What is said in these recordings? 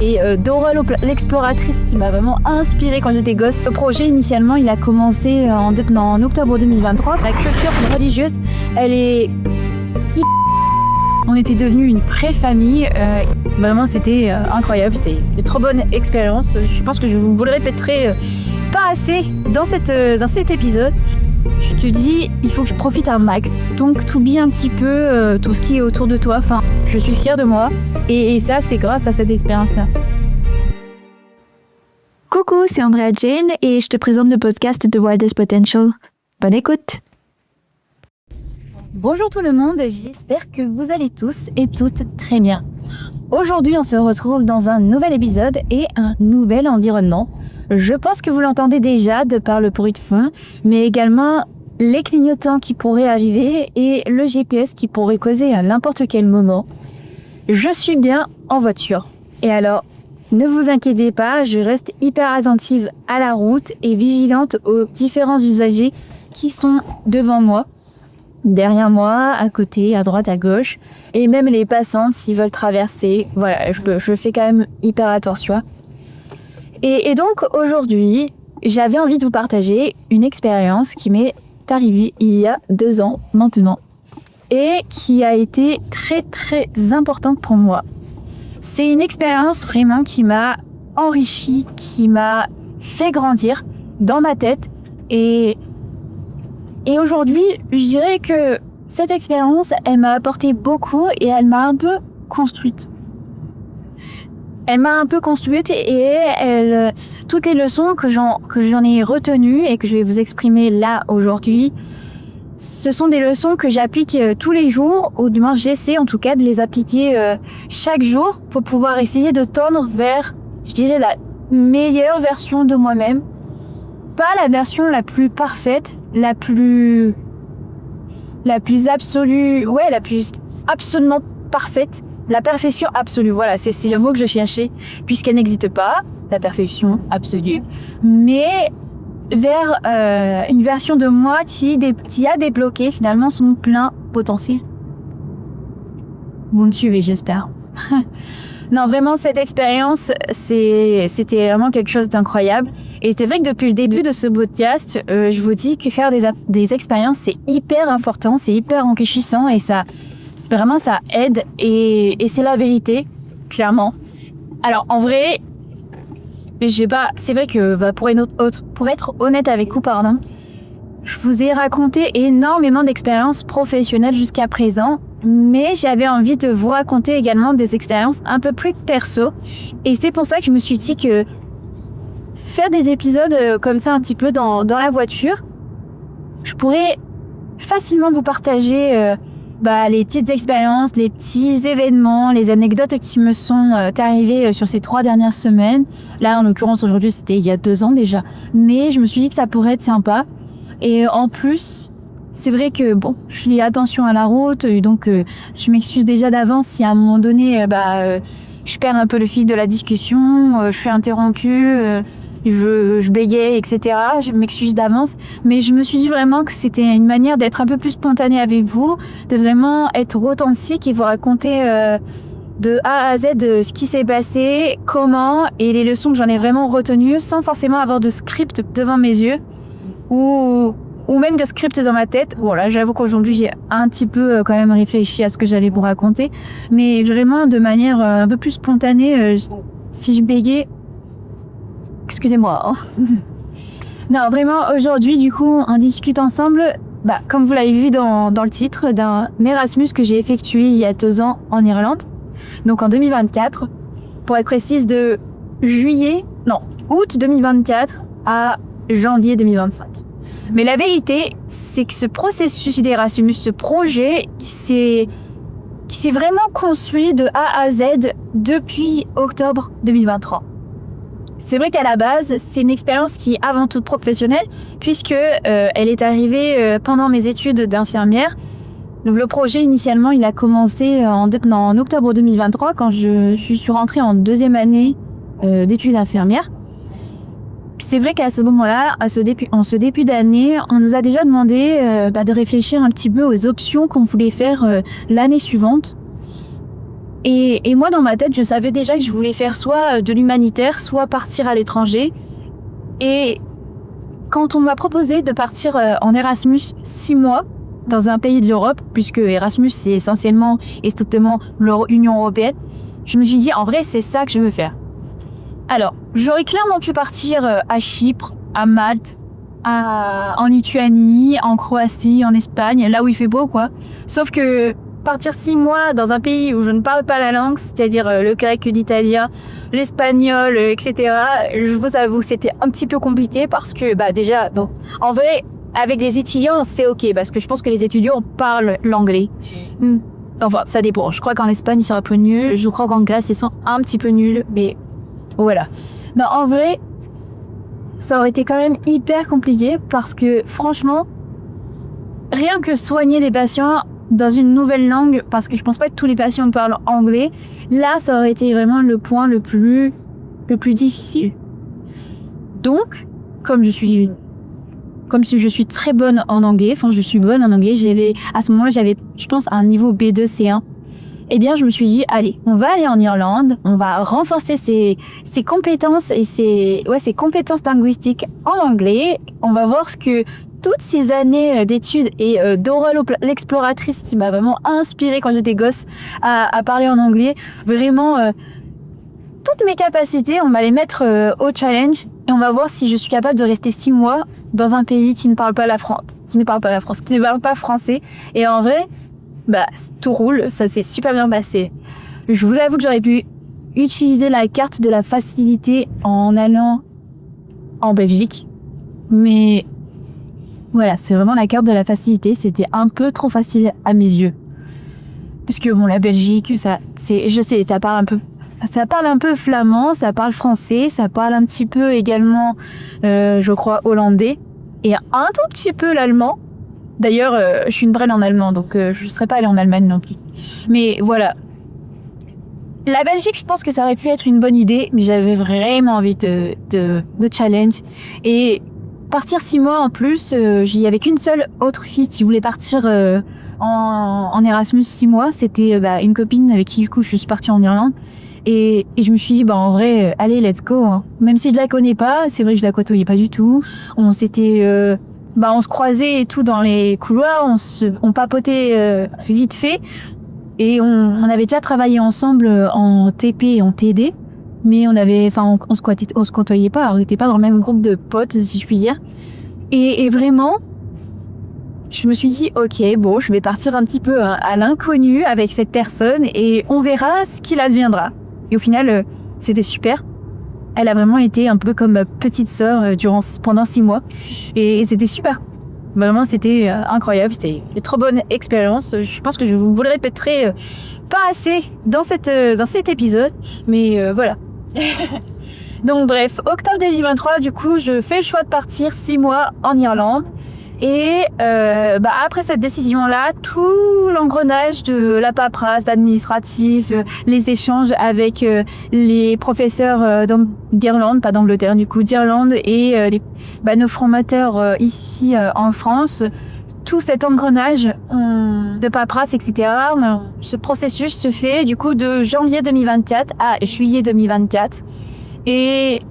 et Dora l'exploratrice qui m'a vraiment inspirée quand j'étais gosse. Le projet initialement il a commencé en octobre 2023. La culture religieuse elle est... On était devenus une vraie famille, vraiment c'était incroyable, c'était une trop bonne expérience. Je pense que je vous le répéterai pas assez dans cet épisode. Je te dis, il faut que je profite un max. Donc t'oublies un petit peu tout ce qui est autour de toi. Enfin, je suis fière de moi. Et ça, c'est grâce à cette expérience-là. Coucou, c'est Andrea Jane et je te présente le podcast The Wildest Potential. Bonne écoute. Bonjour tout le monde, j'espère que vous allez tous et toutes très bien. Aujourd'hui, on se retrouve dans un nouvel épisode et un nouvel environnement. Je pense que vous l'entendez déjà de par le bruit de fond, mais également les clignotants qui pourraient arriver et le GPS qui pourrait causer à n'importe quel moment. Je suis bien en voiture. Et alors, ne vous inquiétez pas, je reste hyper attentive à la route et vigilante aux différents usagers qui sont devant moi, derrière moi, à côté, à droite, à gauche, et même les passantes s'ils veulent traverser. Voilà, je fais quand même hyper attention. Et donc aujourd'hui, j'avais envie de vous partager une expérience qui m'est arrivée il y a 2 ans maintenant et qui a été très très importante pour moi. C'est une expérience vraiment qui m'a enrichie, qui m'a fait grandir dans ma tête et aujourd'hui, je dirais que cette expérience, elle m'a apporté beaucoup et elle m'a un peu construite. Elle m'a un peu construite et toutes les leçons que j'en ai retenues et que je vais vous exprimer là aujourd'hui, ce sont des leçons que j'applique tous les jours, ou du moins j'essaie en tout cas de les appliquer chaque jour pour pouvoir essayer de tendre vers, je dirais, la meilleure version de moi-même. Pas la version la plus parfaite, la plus absolue, la plus absolument parfaite. La perfection absolue, voilà, c'est le mot que je cherchais, puisqu'elle n'existe pas, la perfection absolue, mais vers une version de moi qui a débloqué finalement son plein potentiel. Vous me suivez, j'espère. Non, vraiment, cette expérience, c'était vraiment quelque chose d'incroyable. Et c'est vrai que depuis le début de ce podcast, je vous dis que faire des expériences, c'est hyper important, c'est hyper enrichissant et ça aide et c'est la vérité, clairement. Alors en vrai, c'est vrai que pour être honnête avec vous, je vous ai raconté énormément d'expériences professionnelles jusqu'à présent, mais j'avais envie de vous raconter également des expériences un peu plus perso et c'est pour ça que je me suis dit que faire des épisodes comme ça un petit peu dans la voiture, je pourrais facilement vous partager les petites expériences, les petits événements, les anecdotes qui me sont arrivées sur ces 3 dernières semaines. Là, en l'occurrence, aujourd'hui, c'était il y a 2 ans déjà. Mais je me suis dit que ça pourrait être sympa. Et en plus, c'est vrai que, je fais attention à la route. Donc, je m'excuse déjà d'avance si à un moment donné, je perds un peu le fil de la discussion, je suis interrompue, je bégaye, etc. Je m'excuse d'avance, mais je me suis dit vraiment que c'était une manière d'être un peu plus spontanée avec vous, de vraiment être authentique et vous raconter de A à Z ce qui s'est passé, comment et les leçons que j'en ai vraiment retenues sans forcément avoir de script devant mes yeux ou même de script dans ma tête. Voilà, j'avoue qu'aujourd'hui j'ai un petit peu quand même réfléchi à ce que j'allais vous raconter, mais vraiment de manière un peu plus spontanée. Si je bégaye, excusez-moi. Non, vraiment, aujourd'hui, du coup, on discute ensemble, comme vous l'avez vu dans le titre, d'un Erasmus que j'ai effectué il y a 2 ans en Irlande. Donc en 2024, pour être précise, de août 2024 à janvier 2025. Mais la vérité, c'est que ce processus d'Erasmus, ce projet, qui s'est vraiment construit de A à Z depuis octobre 2023. C'est vrai qu'à la base, c'est une expérience qui est avant tout professionnelle, puisque elle est arrivée pendant mes études d'infirmière. Le projet, initialement, il a commencé en octobre 2023, quand je suis rentrée en 2e année d'études d'infirmière. C'est vrai qu'à ce moment-là, en ce début d'année, on nous a déjà demandé de réfléchir un petit peu aux options qu'on voulait faire l'année suivante. Et moi, dans ma tête, je savais déjà que je voulais faire soit de l'humanitaire, soit partir à l'étranger. Et quand on m'a proposé de partir en Erasmus 6 mois dans un pays de l'Europe, puisque Erasmus, c'est essentiellement et strictement l'Union européenne, je me suis dit, en vrai, c'est ça que je veux faire. Alors, j'aurais clairement pu partir à Chypre, à Malte, en Lituanie, en Croatie, en Espagne, là où il fait beau, quoi. Sauf que partir 6 mois dans un pays où je ne parle pas la langue, c'est-à-dire le grec, l'italien, l'espagnol, etc., je vous avoue, c'était un petit peu compliqué parce que, déjà, bon, en vrai, avec des étudiants, c'est ok, parce que je pense que les étudiants parlent l'anglais. Enfin, ça dépend. Je crois qu'en Espagne, ils sont un peu nuls. Je crois qu'en Grèce, ils sont un petit peu nuls, mais voilà. Non, en vrai, ça aurait été quand même hyper compliqué parce que, franchement, rien que soigner des patients dans une nouvelle langue, parce que je pense pas que tous les patients parlent anglais, là, ça aurait été vraiment le point le plus difficile. Donc, comme je suis très bonne en anglais, je suis bonne en anglais, à ce moment-là, j'avais, je pense, un niveau B2, C1. Eh bien, je me suis dit, allez, on va aller en Irlande, on va renforcer ses compétences et ses compétences linguistiques en anglais. On va voir ce que toutes ces années d'études et d'Aurore l'exploratrice qui m'a vraiment inspirée quand j'étais gosse à parler en anglais, vraiment, toutes mes capacités, on va les mettre au challenge et on va voir si je suis capable de rester 6 mois dans un pays qui ne parle pas qui ne parle pas français. Et en vrai, tout roule, ça s'est super bien passé. Je vous avoue que j'aurais pu utiliser la carte de la facilité en allant en Belgique, mais voilà, c'est vraiment la carte de la facilité, c'était un peu trop facile à mes yeux. Puisque bon, la Belgique, je sais, ça parle un peu flamand, ça parle français, ça parle un petit peu également, je crois, hollandais, et un tout petit peu l'allemand. D'ailleurs, je suis une brêle en allemand, donc je ne serais pas allée en Allemagne non plus. Mais voilà. La Belgique, je pense que ça aurait pu être une bonne idée, mais j'avais vraiment envie de challenge. Et partir 6 mois en plus, il y avait qu'une seule autre fille qui voulait partir en Erasmus 6 mois. C'était une copine avec qui, du coup, je suis partie en Irlande. Et je me suis dit, en vrai, allez, let's go. Hein. Même si je la connais pas, c'est vrai que je la côtoyais pas du tout. On se croisait et tout dans les couloirs, on papotait vite fait. Et on avait déjà travaillé ensemble en TP et en TD. Mais on se côtoyait pas, on n'était pas dans le même groupe de potes, si je puis dire. Et vraiment, je me suis dit, ok, bon, je vais partir un petit peu à l'inconnu avec cette personne et on verra ce qu'il adviendra. Et au final, c'était super. Elle a vraiment été un peu comme ma petite sœur pendant 6 mois. Et c'était super. Vraiment, c'était incroyable. C'était une trop bonne expérience. Je pense que je vous le répéterai pas assez dans cet épisode. Mais voilà. Donc bref, octobre 2023, du coup, je fais le choix de partir 6 mois en Irlande. Et après cette décision-là, tout l'engrenage de la paperasse, l'administratif, les échanges avec les professeurs d'Irlande, pas d'Angleterre du coup, d'Irlande et nos formateurs ici en France, tout cet engrenage de paperasse, etc. Ce processus se fait du coup de janvier 2024 à juillet 2024. Et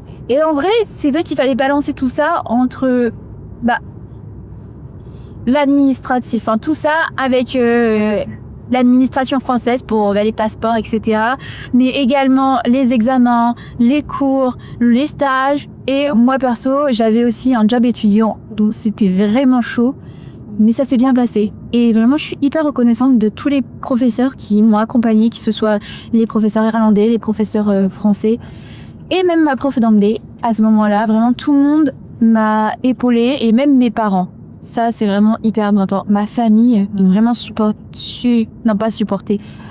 en vrai, c'est vrai qu'il fallait balancer tout ça entre l'administratif, tout ça avec l'administration française pour les passeports, etc. Mais également les examens, les cours, les stages. Et moi perso, j'avais aussi un job étudiant, donc c'était vraiment chaud. Mais ça s'est bien passé. Et vraiment, je suis hyper reconnaissante de tous les professeurs qui m'ont accompagnée, que ce soit les professeurs irlandais, les professeurs français, et même ma prof d'anglais. À ce moment-là, vraiment, tout le monde m'a épaulée, et même mes parents. Ça, c'est vraiment hyper important. Ma famille m'ont vraiment supporté.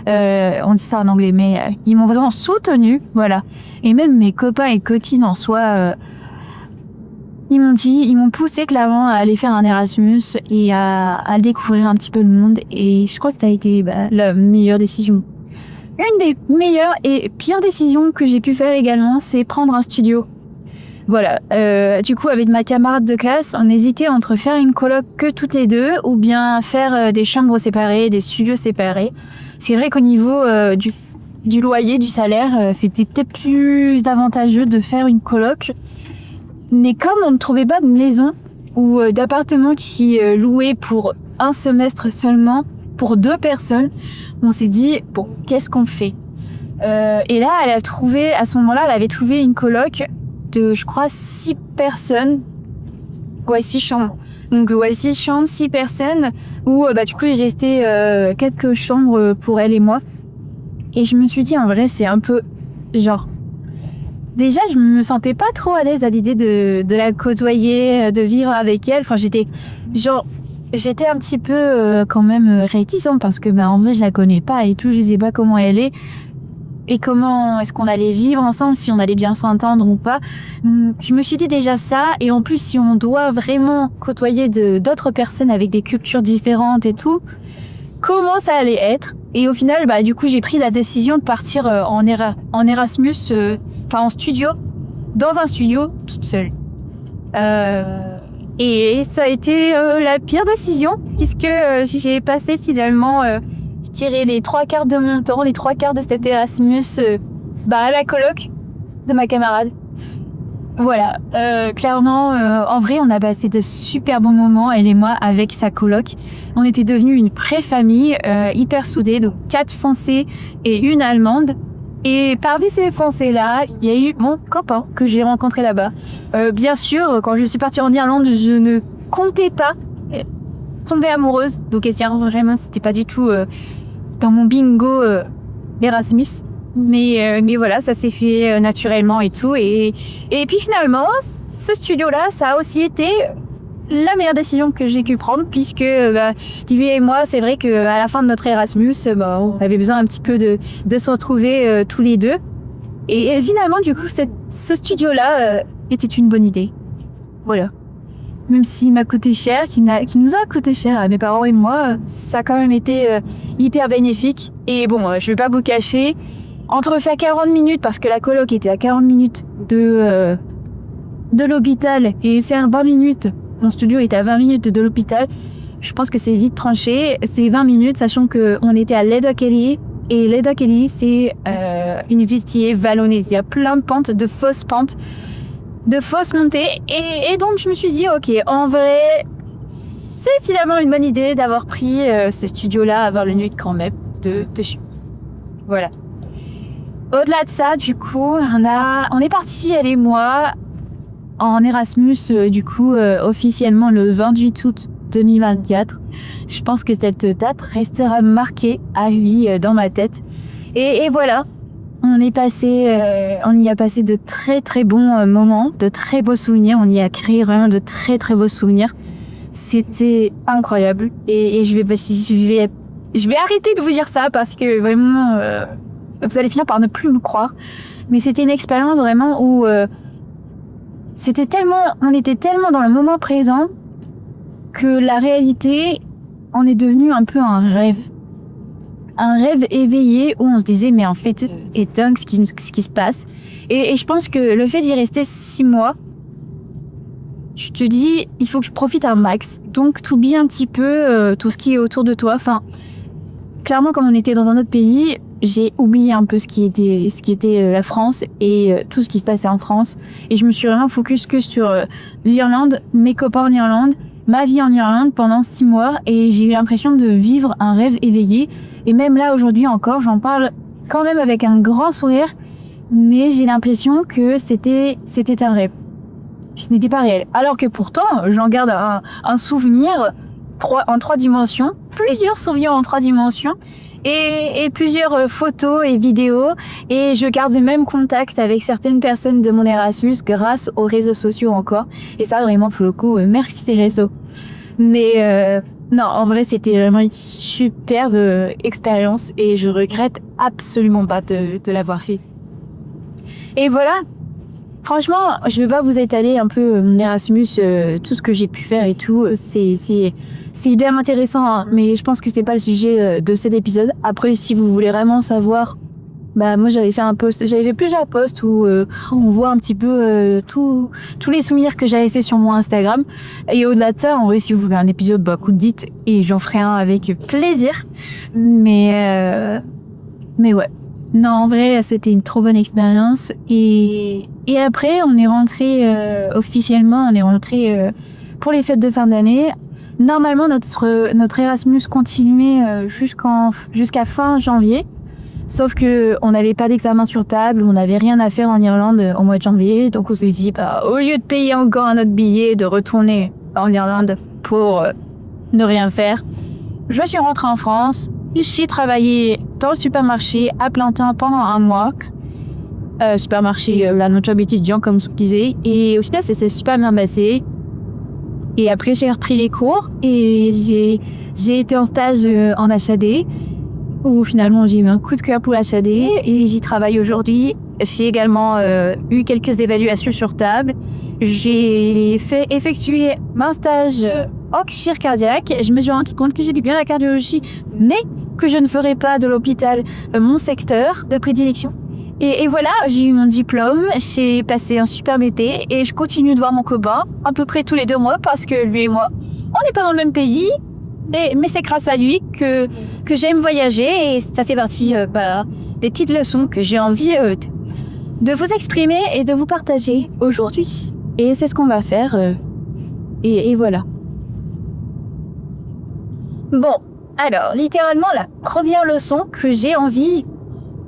On dit ça en anglais, mais ils m'ont vraiment soutenu, voilà. Et même mes copains et copines en soi, ils m'ont poussé clairement à aller faire un Erasmus et à découvrir un petit peu le monde. Et je crois que ça a été la meilleure décision. Une des meilleures et pires décisions que j'ai pu faire également, c'est prendre un studio. Voilà, du coup avec ma camarade de classe, on hésitait entre faire une coloc que toutes les deux ou bien faire des chambres séparées, des studios séparés. C'est vrai qu'au niveau du loyer, du salaire, c'était peut-être plus avantageux de faire une coloc. Mais comme on ne trouvait pas de maison ou d'appartement qui louait pour un semestre seulement, pour 2 personnes, on s'est dit, bon, qu'est-ce qu'on fait ? Et là, à ce moment-là, elle avait trouvé une coloc de, je crois, 6 personnes. Ouais, 6 chambres. Donc, 6 chambres, 6 personnes, où, du coup, il restait quelques chambres pour elle et moi. Et je me suis dit, en vrai, c'est un peu, genre... Déjà, je me sentais pas trop à l'aise à l'idée de la côtoyer, de vivre avec elle. Enfin, j'étais un petit peu quand même réticente parce que, en vrai, je la connais pas et tout. Je sais pas comment elle est. Et comment est-ce qu'on allait vivre ensemble, si on allait bien s'entendre ou pas. Je me suis dit déjà ça, et en plus si on doit vraiment côtoyer d'autres personnes avec des cultures différentes et tout, comment ça allait être. Et au final, du coup, j'ai pris la décision de partir en Erasmus, en studio, dans un studio, toute seule. Et ça a été la pire décision, puisque j'ai passé finalement... je dirais les 3/4 de mon temps, les 3/4 de cet Erasmus à la coloc de ma camarade. Voilà, clairement, en vrai, on a passé de super bons moments, elle et moi, avec sa coloc. On était devenus une pré-famille hyper soudée, donc 4 Français et une Allemande. Et parmi ces Français-là, il y a eu mon copain que j'ai rencontré là-bas. Bien sûr, quand je suis partie en Irlande, je ne comptais pas tomber amoureuse. Donc, vraiment, c'était pas du tout... dans mon bingo Erasmus, mais voilà, ça s'est fait naturellement et tout, et puis finalement ce studio là, ça a aussi été la meilleure décision que j'ai pu prendre, puisque Divi et moi, c'est vrai que à la fin de notre Erasmus, on avait besoin un petit peu de se retrouver tous les deux, et finalement du coup ce studio là était une bonne idée. Voilà. Même s'il m'a coûté cher, qui nous a coûté cher à mes parents et moi, ça a quand même été hyper bénéfique. Et bon, je vais pas vous cacher, entre faire 40 minutes, parce que la coloc était à 40 minutes de l'hôpital, et faire 20 minutes, mon studio était à 20 minutes de l'hôpital, je pense que c'est vite tranché. C'est 20 minutes, sachant qu'on était à Letterkenny, et Letterkenny, c'est une ville qui est vallonnée. Il y a plein de pentes, de fausses montées, et donc je me suis dit, ok, en vrai, c'est finalement une bonne idée d'avoir pris ce studio-là à 20 minutes quand même de chez moi. Voilà. Au-delà de ça, du coup, on est partis, elle et moi, en Erasmus, officiellement le 28 août 2024. Je pense que cette date restera marquée à vie dans ma tête. Et voilà. On y a passé de très très bons moments, de très beaux souvenirs. On y a créé vraiment de très très beaux souvenirs. C'était incroyable. Et je vais arrêter de vous dire ça parce que vraiment, vous allez finir par ne plus me croire. Mais c'était une expérience vraiment où on était tellement dans le moment présent que la réalité en est devenue un peu un rêve. Un rêve éveillé où on se disait, mais en fait, c'est dingue ce qui se passe. Et je pense que le fait d'y rester 6 mois, je te dis, il faut que je profite un max. Donc, t'oublies un petit peu tout ce qui est autour de toi. Enfin, clairement, comme on était dans un autre pays, j'ai oublié un peu ce qui était la France et tout ce qui se passait en France. Et je me suis vraiment focus que sur l'Irlande, mes copains en Irlande, ma vie en Irlande pendant 6 mois. Et j'ai eu l'impression de vivre un rêve éveillé. Et même là, aujourd'hui encore, j'en parle quand même avec un grand sourire, mais j'ai l'impression que c'était un rêve. Ce n'était pas réel. Alors que pourtant, j'en garde un souvenir en 3 dimensions, plusieurs souvenirs en 3 dimensions, et plusieurs photos et vidéos, et je garde même contact avec certaines personnes de mon Erasmus grâce aux réseaux sociaux encore. Et ça, vraiment, pour le coup, merci les réseaux. Mais... non, en vrai, c'était vraiment une superbe expérience et je regrette absolument pas de l'avoir fait. Et voilà, franchement, je vais pas vous étaler un peu mon Erasmus, tout ce que j'ai pu faire et tout. C'est hyper intéressant, hein, mais je pense que c'est pas le sujet de cet épisode. Après, si vous voulez vraiment savoir, moi j'avais fait plusieurs posts où on voit un petit peu tous les souvenirs que j'avais fait sur mon Instagram. Et au-delà de ça, en vrai, si vous voulez un épisode, dites et j'en ferai un avec plaisir. Mais ouais, Non, en vrai, c'était une trop bonne expérience. Et après, on est rentré officiellement, on est rentré pour les fêtes de fin d'année. Normalement, notre Erasmus continuait jusqu'à fin janvier. Sauf que on n'avait pas d'examen sur table, on n'avait rien à faire en Irlande au mois de janvier. Donc on s'est dit, au lieu de payer encore un autre billet, de retourner en Irlande pour ne rien faire, je suis rentrée en France. J'ai travaillé dans le supermarché à plein temps pendant un mois. Supermarché, notre job étudiant, comme je vous disais. Et au final, ça s'est super bien passé. Et après, j'ai repris les cours et j'ai été en stage en HAD, où finalement, j'ai eu un coup de cœur pour l'HAD et j'y travaille aujourd'hui. J'ai également eu quelques évaluations sur table. J'ai fait effectuer un stage en chirurgie cardiaque. Je me suis rendu compte que j'aimais bien la cardiologie, mais que je ne ferais pas de l'hôpital mon secteur de prédilection. Et voilà, j'ai eu mon diplôme, j'ai passé un superbe été et je continue de voir mon copain à peu près tous les 2 mois parce que lui et moi, on n'est pas dans le même pays, mais c'est grâce à lui que j'aime voyager et ça fait partie des petites leçons que j'ai envie de vous exprimer et de vous partager aujourd'hui. Et c'est ce qu'on va faire et voilà. Bon, alors littéralement la première leçon que j'ai envie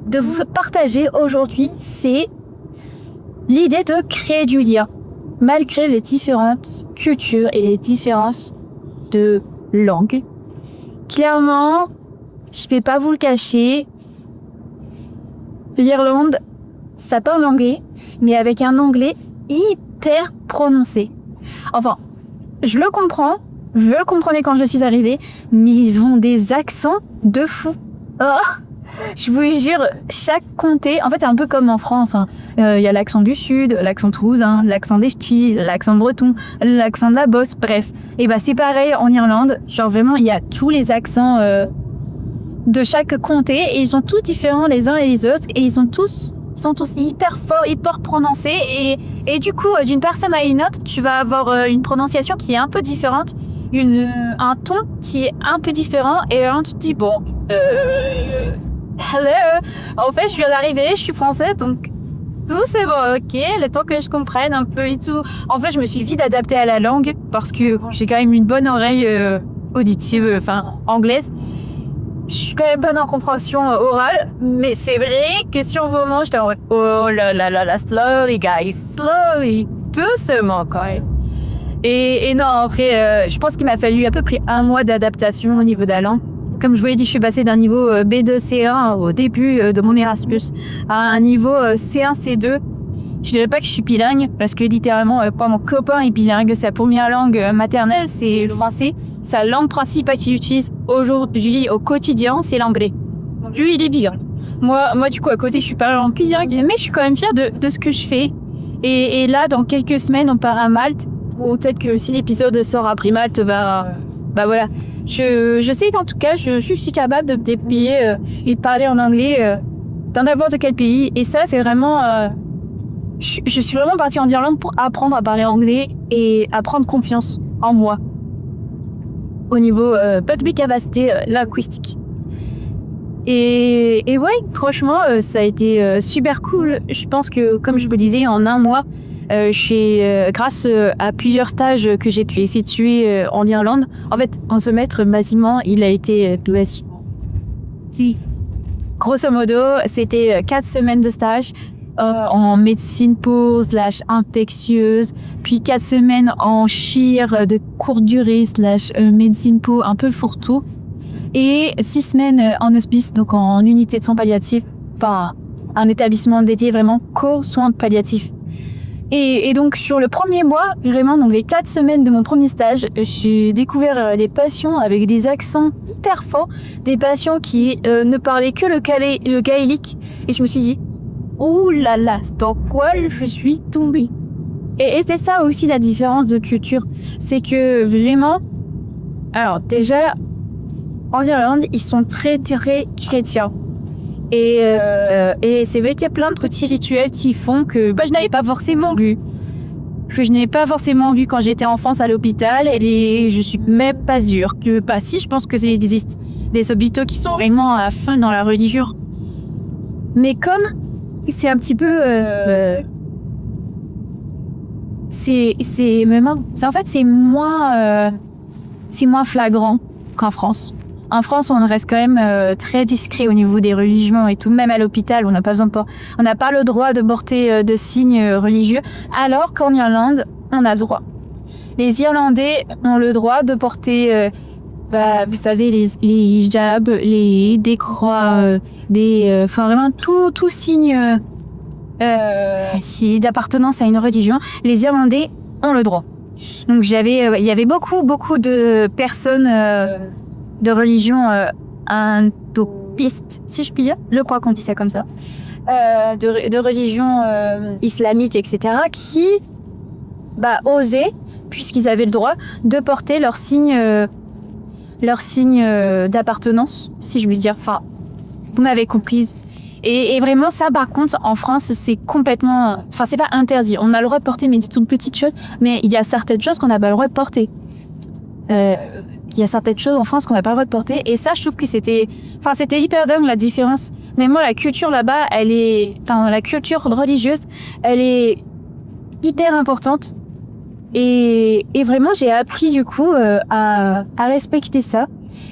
de vous partager aujourd'hui, c'est l'idée de créer du lien, malgré les différentes cultures et les différences de langue. Clairement, je vais pas vous le cacher, l'Irlande, ça parle anglais, mais avec un anglais hyper prononcé. Enfin, je le comprenais quand je suis arrivée, mais ils ont des accents de fou. Oh, je vous jure, chaque comté, en fait, c'est un peu comme en France. Y a l'accent du Sud, l'accent toulousain, l'accent des ch'tis, l'accent breton, l'accent de la Bosse, bref. Et c'est pareil en Irlande. Genre vraiment, il y a tous les accents de chaque comté et ils sont tous différents les uns et les autres et ils sont tous hyper forts, hyper prononcés et du coup, d'une personne à une autre, tu vas avoir une prononciation qui est un peu différente, un ton qui est un peu différent et là, tu te dis bon. Hello. En fait, je viens d'arriver, je suis française, donc tout c'est bon, ok, le temps que je comprenne un peu et tout. En fait, je me suis vite adaptée à la langue parce que j'ai quand même une bonne oreille auditive, anglaise. Je suis quand même bonne en compréhension orale, mais c'est vrai que sur vos mots, j'étais en mode oh là là là là, slowly guys, slowly, doucement quand même. Et non, après, je pense qu'il m'a fallu à peu près 1 mois d'adaptation au niveau de la langue. Comme je vous l'ai dit, je suis passée d'un niveau B2 C1 au début de mon Erasmus à un niveau C1 C2. Je dirais pas que je suis bilingue parce que littéralement, mon copain est bilingue. Sa première langue maternelle, c'est le français. Sa langue principale qu'il utilise aujourd'hui au quotidien, c'est l'anglais. Donc lui, il est bilingue. Moi, du coup, à côté, je suis pas vraiment bilingue, mais je suis quand même fière de ce que je fais. Et là, dans quelques semaines, on part à Malte. Ou peut-être que si l'épisode sort après Malte, voilà. Je sais qu'en tout cas, je suis capable de me débrouiller et de parler en anglais dans n'importe quel pays. Et ça, c'est vraiment... je suis vraiment partie en Irlande pour apprendre à parler anglais et à prendre confiance en moi au niveau de mes capacités linguistiques. Et ouais, franchement, ça a été super cool. Je pense que, comme je vous disais, en 1 mois, grâce à plusieurs stages que j'ai pu effectuer en Irlande, en fait, en semestre, basiquement, il a été grosso modo, c'était 4 semaines de stage en médecine po / infectieuse, puis 4 semaines en chir de courte durée / médecine po, un peu le fourre-tout, et 6 semaines en hospice, donc en unité de soins palliatifs, un établissement dédié vraiment qu'aux soins palliatifs. Et donc sur le premier mois, vraiment, donc les 4 semaines de mon premier stage, j'ai découvert des patients avec des accents hyper forts, des patients qui ne parlaient que le gaélique, et je me suis dit, ouh là là, dans quoi je suis tombée. Et c'est ça aussi la différence de culture, c'est que vraiment, alors déjà, en Irlande, ils sont très très chrétiens. Et c'est vrai qu'il y a plein de petits rituels qui font que je n'avais pas forcément vu. Je n'ai pas forcément vu quand j'étais en France à l'hôpital et je suis même pas sûre que... si, je pense que ça existe. Des hôpitaux qui sont vraiment à fond dans la religion. Mais comme c'est un petit peu... c'est moins flagrant qu'en France. En France, on reste quand même très discret au niveau des religions et tout. Même à l'hôpital, on n'a pas le droit de porter de signes religieux. Alors qu'en Irlande, on a le droit. Les Irlandais ont le droit de porter, vous savez, les hijabs, des croix, vraiment tout signe d'appartenance à une religion. Les Irlandais ont le droit. Donc il y avait beaucoup de personnes de religion indopistes, si je puis dire. Je crois qu'on dit ça comme ça. De religion islamique, etc. qui osaient, puisqu'ils avaient le droit, de porter leur signe d'appartenance, si je puis dire. Enfin, vous m'avez comprise. Et vraiment, ça, par contre, en France, c'est complètement... Enfin, c'est pas interdit. On a le droit de porter, mais des toutes petites choses. Mais il y a certaines choses qu'on n'a pas le droit de porter. Il y a certaines choses en France qu'on n'a pas le droit de porter. Et ça, je trouve que c'était hyper dingue, la différence. Mais moi, la culture là-bas, la culture religieuse, elle est hyper importante. Et vraiment, j'ai appris, du coup, à respecter ça.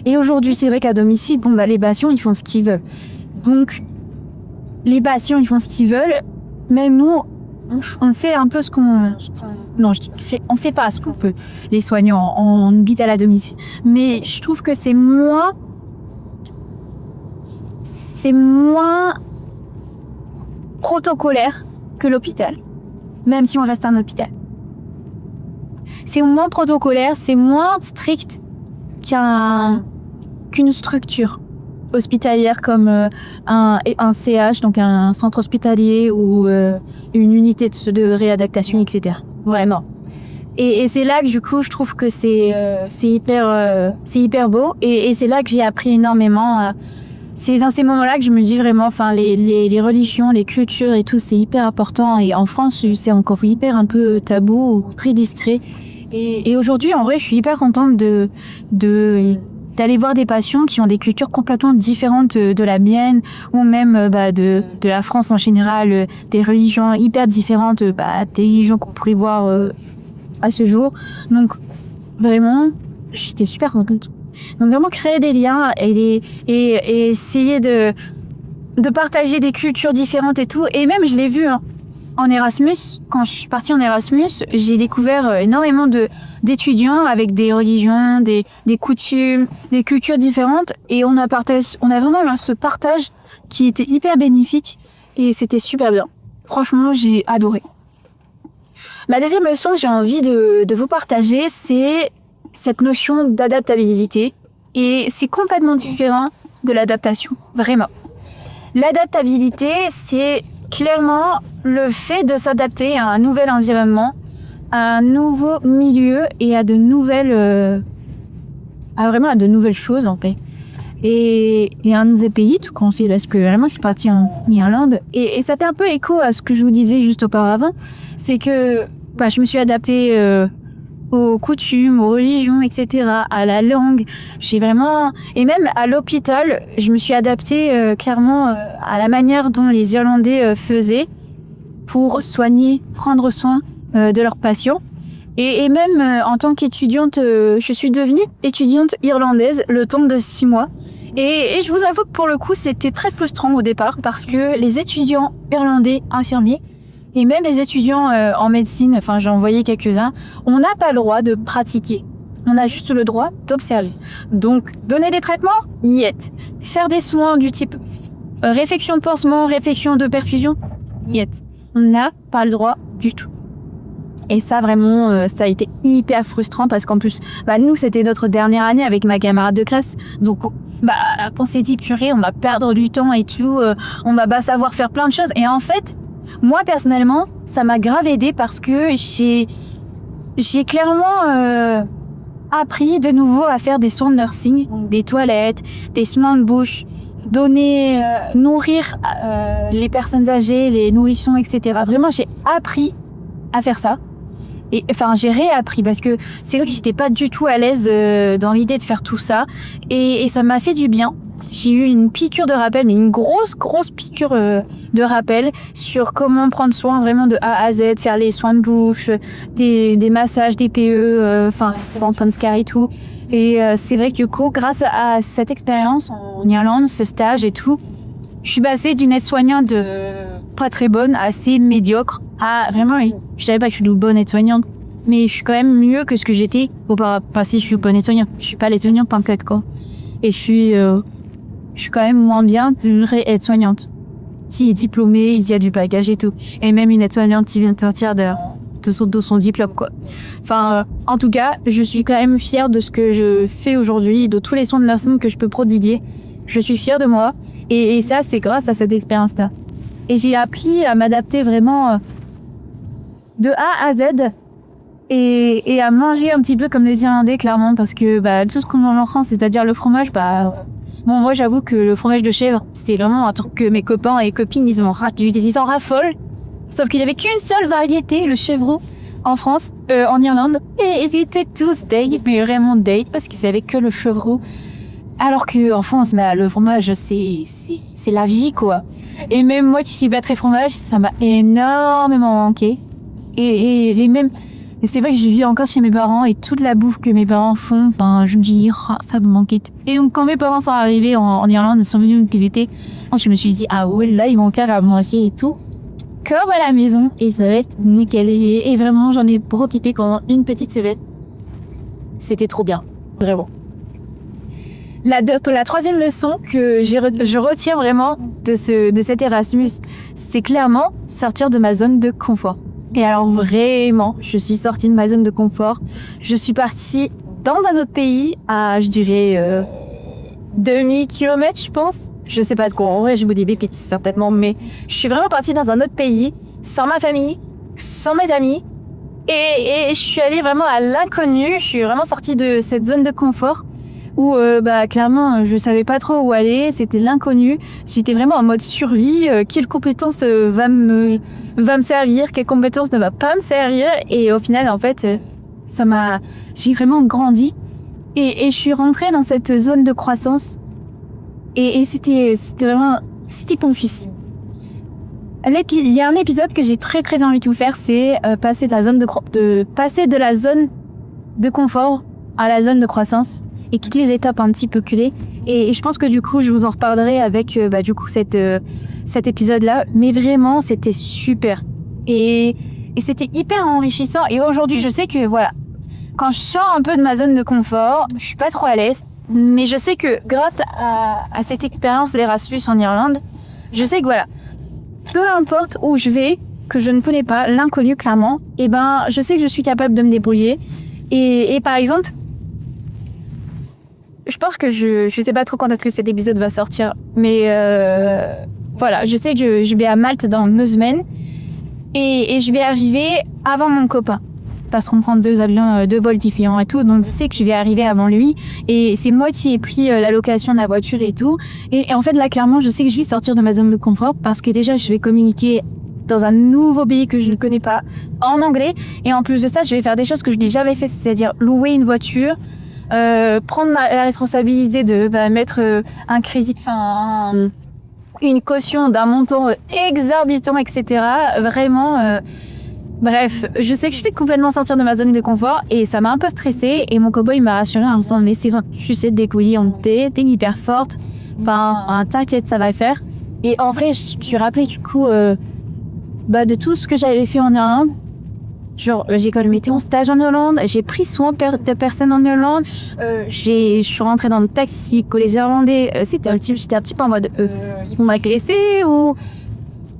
Et aujourd'hui, c'est vrai qu'à domicile, les patients, ils font ce qu'ils veulent. Donc, les patients, ils font ce qu'ils veulent. Même nous, on fait un peu ce qu'on... Non, on fait pas ce qu'on peut, les soignants, en hôpital à domicile. Mais je trouve que c'est moins protocolaire que l'hôpital. Même si on reste un hôpital. C'est moins protocolaire, c'est moins strict qu'une structure hospitalière comme un CH, donc un centre hospitalier ou une unité de réadaptation, etc. Vraiment. Et c'est là que du coup je trouve que c'est hyper beau et c'est là que j'ai appris énormément. C'est dans ces moments-là que je me dis vraiment, les religions, les cultures et tout, c'est hyper important. Et en France, c'est encore hyper un peu tabou ou très distrait. Et aujourd'hui, en vrai, je suis hyper contente d'aller voir des patients qui ont des cultures complètement différentes de la mienne ou même de la France en général, des religions hyper différentes des religions qu'on pourrait voir à ce jour. Donc vraiment, j'étais super contente. Donc vraiment créer des liens et essayer de partager des cultures différentes et tout. Et même je l'ai vu en Erasmus, quand je suis partie en Erasmus, j'ai découvert énormément d'étudiants avec des religions, des coutumes, des cultures différentes. Et on a vraiment eu ce partage qui était hyper bénéfique et c'était super bien. Franchement, j'ai adoré. Ma deuxième leçon que j'ai envie de vous partager, c'est cette notion d'adaptabilité. Et c'est complètement différent de l'adaptation, vraiment. L'adaptabilité, c'est clairement le fait de s'adapter à un nouvel environnement, à un nouveau milieu et à de nouvelles choses en fait. Et un nouveau pays, tout qu'on fait, parce que vraiment je suis partie en Irlande et ça fait un peu écho à ce que je vous disais juste auparavant, c'est que je me suis adaptée aux coutumes, aux religions, etc., à la langue. Et même à l'hôpital, je me suis adaptée clairement à la manière dont les Irlandais faisaient pour soigner, prendre soin de leurs patients. Et même en tant qu'étudiante, je suis devenue étudiante irlandaise le temps de 6 mois. Et je vous avoue que pour le coup, c'était très frustrant au départ parce que les étudiants irlandais infirmiers et même les étudiants en médecine, j'en voyais quelques-uns, on n'a pas le droit de pratiquer. On a juste le droit d'observer. Donc, donner des traitements, niet. Faire des soins du type réfection de pansement, réfection de perfusion, niet. On n'a pas le droit du tout. Et ça, vraiment, ça a été hyper frustrant parce qu'en plus, nous, c'était notre dernière année avec ma camarade de classe. Donc, on s'est dit, purée, on va perdre du temps et tout, on va pas savoir faire plein de choses. Et en fait, moi, personnellement, ça m'a grave aidée parce que j'ai clairement appris de nouveau à faire des soins de nursing, donc des toilettes, des soins de bouche, nourrir les personnes âgées, les nourrissons, etc. Vraiment, j'ai appris à faire ça. Et j'ai réappris parce que c'est vrai que j'étais pas du tout à l'aise dans l'idée de faire tout ça et ça m'a fait du bien j'ai eu une piqûre de rappel, mais une grosse piqûre de rappel sur comment prendre soin vraiment de A à Z, faire les soins de bouche, des massages, des PE, enfin, Scar et tout. Et c'est vrai que du coup, grâce à cette expérience en Irlande, ce stage et tout, je suis passée d'une aide-soignante pas très bonne à assez médiocre à vraiment, je savais pas que je suis une bonne aide-soignante, mais je suis quand même mieux que ce que j'étais auparavant. Enfin, si je suis bonne aide-soignante, je suis pas l'aide-soignante panquette, quoi. Et je suis quand même moins bien qu'une vraie aide-soignante. Qui est diplômée, il y a du bagage et tout. Et même une aide-soignante qui vient de sortir de son diplôme, quoi. Enfin, en tout cas, je suis quand même fière de ce que je fais aujourd'hui, de tous les soins de nursing que je peux prodiguer. Je suis fière de moi. Et ça, c'est grâce à cette expérience-là. Et j'ai appris à m'adapter vraiment de A à Z et à manger un petit peu comme les Irlandais, clairement, parce que tout ce qu'on mange en France, c'est-à-dire le fromage, bon, moi, j'avoue que le fromage de chèvre, c'était vraiment un truc que mes copains et copines, ils en raffolent. Sauf qu'il n'y avait qu'une seule variété, le chèvreau, en France, en Irlande. Et ils étaient tous deg, mais vraiment deg, parce qu'ils avaient que le chèvreau. Alors qu'en France, le fromage, c'est la vie, quoi. Et même moi, qui suis pas très fromage, ça m'a énormément manqué. Et même, c'est vrai que je vis encore chez mes parents et toute la bouffe que mes parents font, je me dis, ça me manquait. Et donc, quand mes parents sont arrivés en Irlande, ils sont venus me visiter, je me suis dit, ah ouais, là, ils vont faire à manger et tout. Comme à la maison, et ça va être nickel. Et vraiment, j'en ai profité pendant une petite semaine. C'était trop bien, vraiment. La troisième leçon que je retiens vraiment de cet Erasmus, c'est clairement sortir de ma zone de confort. Et alors vraiment, je suis sortie de ma zone de confort. Je suis partie dans un autre pays à, je dirais, 2000 km, je pense. Je sais pas trop, en vrai, je vous dis bêtises certainement, mais je suis vraiment partie dans un autre pays, sans ma famille, sans mes amis. Et je suis allée vraiment à l'inconnu. Je suis vraiment sortie de cette zone de confort où clairement je savais pas trop où aller, c'était l'inconnu. J'étais vraiment en mode survie, quelle compétence va me servir, quelle compétence ne va pas me servir, et au final en fait j'ai vraiment grandi et je suis rentrée dans cette zone de croissance et c'était vraiment stipendifiant. Il y a un épisode que j'ai très très envie de vous faire, c'est passer de la zone de confort à la zone de croissance. Et toutes les étapes un petit peu clés. Et je pense que du coup, je vous en reparlerai avec cet épisode-là. Mais vraiment, c'était super. Et c'était hyper enrichissant. Et aujourd'hui, je sais que voilà, quand je sors un peu de ma zone de confort, je suis pas trop à l'aise. Mais je sais que grâce à cette expérience d'Erasmus en Irlande, je sais que voilà, peu importe où je vais, que je ne connais pas, l'inconnu clairement, je sais que je suis capable de me débrouiller. Et par exemple, je pense que je sais pas trop quand est-ce que cet épisode va sortir, mais voilà, je sais que je vais à Malte dans 2 semaines et je vais arriver avant mon copain parce qu'on prend 2 avions, 2 vols différents et tout, donc je sais que je vais arriver avant lui et c'est moi qui ai pris la location de la voiture et tout. Et en fait là clairement, je sais que je vais sortir de ma zone de confort parce que déjà je vais communiquer dans un nouveau pays que je ne connais pas en anglais et en plus de ça, je vais faire des choses que je n'ai jamais fait, c'est-à-dire louer une voiture. Prendre la responsabilité de mettre un crédit, une caution d'un montant exorbitant, etc. Vraiment, bref, je sais que je vais complètement sortir de ma zone de confort et ça m'a un peu stressée. Et mon cowboy m'a rassuré en me disant mais c'est bon, tu sais te débrouiller, t'es hyper forte. T'inquiète, ça va le faire. Et en vrai, je suis rappelée du coup de tout ce que j'avais fait en Irlande. Genre, j'ai quand même été en stage en Irlande, j'ai pris soin de personnes en Irlande, je suis rentrée dans le taxi que les Irlandais, j'étais un petit peu en mode, ils vont m'agresser ou...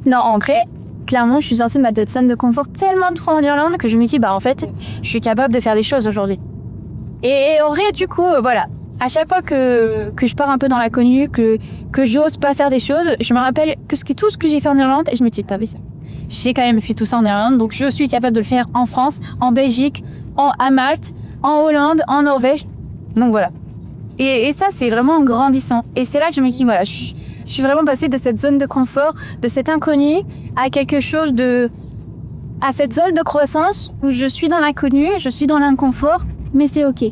Non, en vrai, clairement, je suis sortie de ma zone de confort tellement de fois en Irlande que je me dis, en fait, je suis capable de faire des choses aujourd'hui. Et en vrai, du coup, voilà. À chaque fois que je pars un peu dans l'inconnu, que j'ose pas faire des choses, je me rappelle que tout ce que j'ai fait en Irlande, et je me dis, pas ça. J'ai quand même fait tout ça en Irlande, donc je suis capable de le faire en France, en Belgique, à Malte, en Hollande, en Norvège. Donc voilà. Et ça, c'est vraiment grandissant. Et c'est là que je me dis, voilà, je suis vraiment passée de cette zone de confort, de cet inconnu, à quelque chose à cette zone de croissance où je suis dans l'inconnu, je suis dans l'inconfort, mais c'est ok.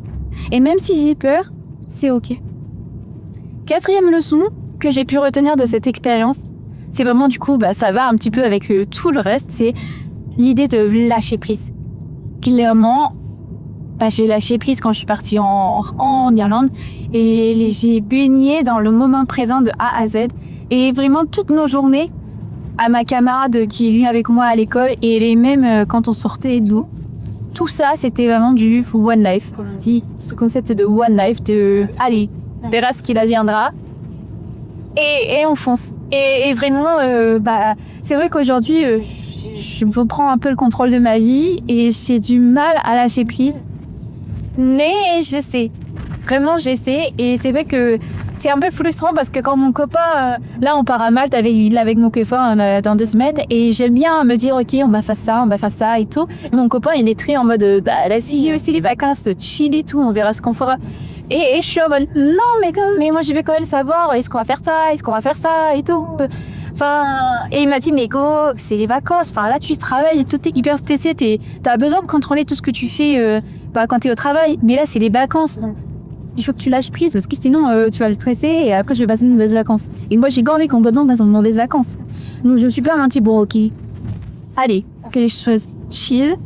Et même si j'ai peur, c'est ok. quatrième leçon que j'ai pu retenir de cette expérience, c'est vraiment du coup, ça va un petit peu avec tout le reste, c'est l'idée de lâcher prise. Clairement, j'ai lâché prise quand je suis partie en Irlande et j'ai baigné dans le moment présent de A à Z. Et vraiment, toutes nos journées, à ma camarade qui est venue avec moi à l'école et les mêmes quand on sortait d'où, tout ça, c'était vraiment du one life, comme on dit, ce concept de one life, de allez, on verra ce qu'il adviendra. Et on fonce. Et vraiment, c'est vrai qu'aujourd'hui, je reprends un peu le contrôle de ma vie et j'ai du mal à lâcher prise. Mais j'essaie. Vraiment, j'essaie. Et c'est vrai que c'est un peu frustrant parce que quand mon copain... là, on part à Malte avec mon copain dans 2 semaines. Et j'aime bien me dire, OK, on va faire ça et tout. Mon copain, il est très en mode, vas-y, c'est les vacances, chill et tout, on verra ce qu'on fera. Et je suis en mode, non, mais moi, je vais quand même savoir, est-ce qu'on va faire ça et tout. Enfin, et il m'a dit, mais go, c'est les vacances. Enfin, là, tu travailles, tout est hyper stressé. T'as besoin de contrôler tout ce que tu fais quand t'es au travail. Mais là, c'est les vacances. Donc, il faut que tu lâches prise parce que sinon, tu vas le stresser et après, je vais passer une mauvaise vacances. Et moi, j'ai gardé complètement passer une mauvaise vacances. Donc, je me suis pas dit, bon, OK, allez, on fait les choses chill.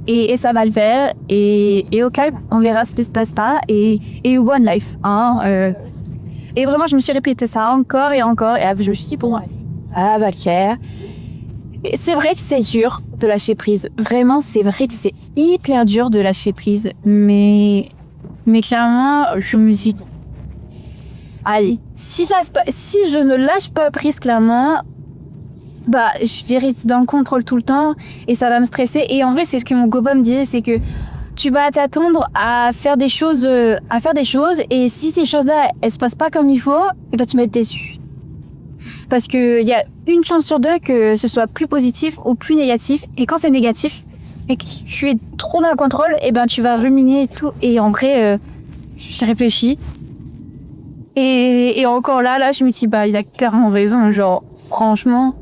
Et ça va le faire. Et au calme, on verra ce qui se passera. Et one life. Et vraiment, je me suis répété ça encore et encore. Et je me suis dit, bon, ça va le faire. Et c'est vrai que c'est dur de lâcher prise. Vraiment, c'est vrai que c'est hyper dur de lâcher prise. Mais clairement, je me dis, allez, si je ne lâche pas prise, clairement, je vais rester dans le contrôle tout le temps et ça va me stresser. Et en vrai, c'est ce que mon copain me disait, c'est que tu vas t'attendre à faire des choses et si ces choses-là, elles se passent pas comme il faut, tu vas être déçu. Parce que il y a une chance sur 2 que ce soit plus positif ou plus négatif. Et quand c'est négatif et que tu es trop dans le contrôle, tu vas ruminer et tout. Et en vrai, je réfléchis. Et encore là, je me dis, il a clairement raison. Genre, franchement,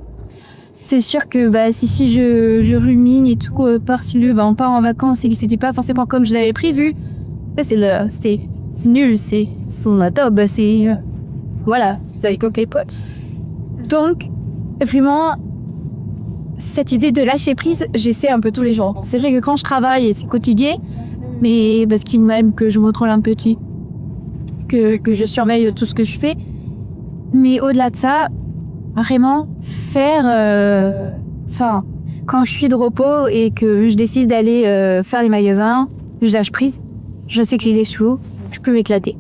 c'est sûr que si je rumine et tout par-ci, on part en vacances et que c'était pas forcément comme je l'avais prévu, c'est nul, c'est sur la top, voilà, vous avez compris, potes. Donc, vraiment, cette idée de lâcher prise, j'essaie un peu tous les jours. C'est vrai que quand je travaille, c'est quotidien, mais parce qu'il m'aime que je me contrôle un petit, que je surveille tout ce que je fais. Mais au-delà de ça, vraiment faire quand je suis de repos et que je décide d'aller faire les magasins, je lâche prise. Je sais que j'ai des sous, je peux m'éclater.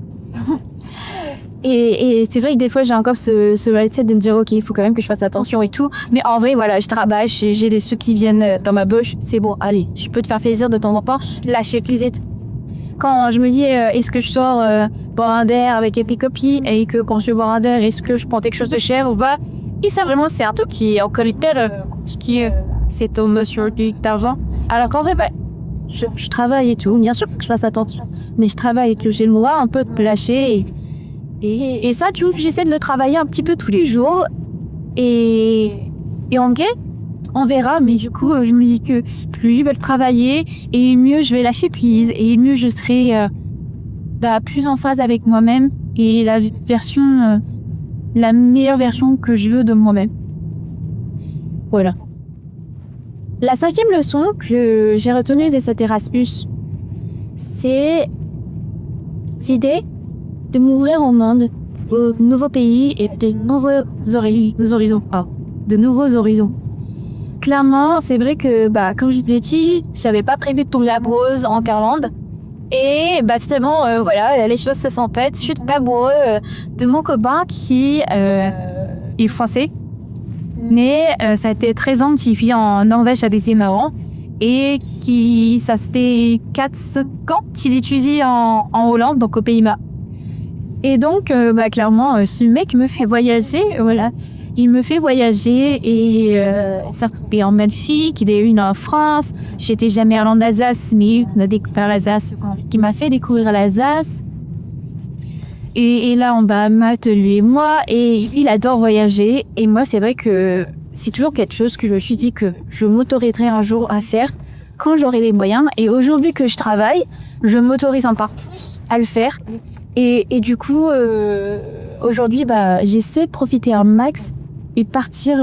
Et c'est vrai que des fois j'ai encore ce mindset de me dire OK, il faut quand même que je fasse attention et tout, mais en vrai voilà, je travaille, j'ai des sous qui viennent dans ma poche, c'est bon, allez, je peux te faire plaisir de temps en temps, lâcher prise et tout. Quand je me dis est-ce que je sors boire un verre avec mes copines et que quand je vais boire un verre, est-ce que je prends quelque chose de cher ou pas, et ça vraiment c'est un truc qui est encore hyper compliqué, cette notion d'argent. Alors qu'en vrai je travaille et tout, bien sûr faut que je fasse attention, mais je travaille et que j'ai le droit un peu de me lâcher et ça tu vois, j'essaie de le travailler un petit peu tous les jours et en vrai on verra, mais du coup je me dis que plus je vais le travailler et mieux je vais lâcher prise et mieux je serai plus en phase avec moi-même et la meilleure version que je veux de moi-même. Voilà. La 5e leçon que j'ai retenue de cet Erasmus, c'est l'idée de m'ouvrir au monde, aux nouveaux pays et de nouveaux horizons. Clairement, c'est vrai que comme je l'ai dit, j'avais pas prévu de tomber amoureuse en Irlande. Et finalement, les choses se sont faites. Je suis tombée amoureuse de mon copain qui est français. Mais ça a été 13 ans qu'il vit en Norvège avec ses parents. Et ça fait 4-5 ans qu'il étudie en Hollande, donc aux Pays-Bas. Et donc, clairement, ce mec me fait voyager, voilà. Il me fait voyager et certains pays en Belgique, il y a une en France. J'étais jamais allée en Alsace, mais on a découvert l'Alsace, qui m'a fait découvrir l'Alsace. Et là, on va à Malte, lui et moi, et il adore voyager. Et moi, c'est vrai que c'est toujours quelque chose que je me suis dit que je m'autoriserai un jour à faire quand j'aurai les moyens. Et aujourd'hui que je travaille, je m'autorise encore plus à le faire. Et du coup, aujourd'hui, j'essaie de profiter un max et partir